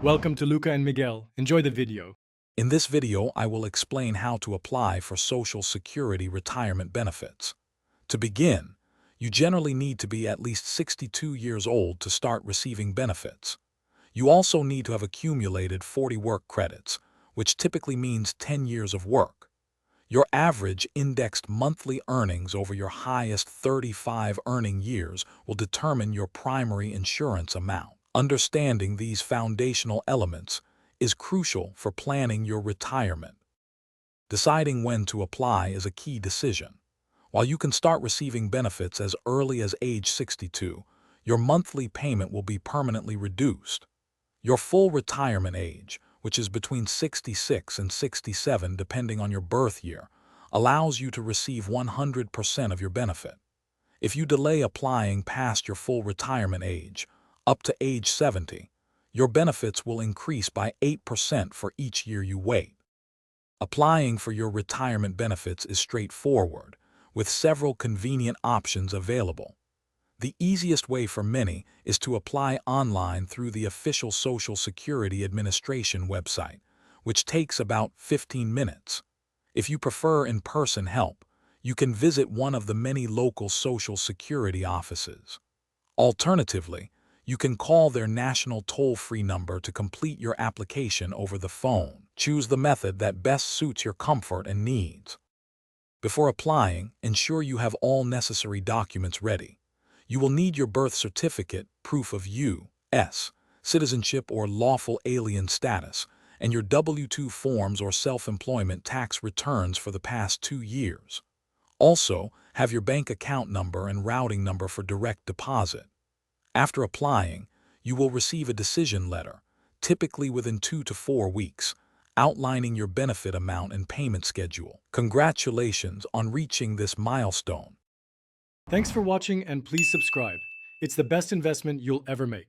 Welcome to Luca and Miguel. Enjoy the video. In this video, I will explain how to apply for Social Security retirement benefits. To begin, you generally need to be at least 62 years old to start receiving benefits. You also need to have accumulated 40 work credits, which typically means 10 years of work. Your average indexed monthly earnings over your highest 35 earning years will determine your primary insurance amount. Understanding these foundational elements is crucial for planning your retirement. Deciding when to apply is a key decision. While you can start receiving benefits as early as age 62, your monthly payment will be permanently reduced. Your full retirement age, which is between 66 and 67 depending on your birth year, allows you to receive 100% of your benefit. If you delay applying past your full retirement age, up to age 70, your benefits will increase by 8% for each year you wait. Applying for your retirement benefits is straightforward, with several convenient options available. The easiest way for many is to apply online through the official Social Security Administration website, which takes about 15 minutes. If you prefer in-person help, you can visit one of the many local Social Security offices. Alternatively, you can call their national toll-free number to complete your application over the phone. Choose the method that best suits your comfort and needs. Before applying, ensure you have all necessary documents ready. You will need your birth certificate, proof of U.S. citizenship or lawful alien status, and your W-2 forms or self-employment tax returns for the past 2 years. Also, have your bank account number and routing number for direct deposit. After applying, you will receive a decision letter, typically within 2 to 4 weeks, outlining your benefit amount and payment schedule. Congratulations on reaching this milestone. Thanks for watching and please subscribe. It's the best investment you'll ever make.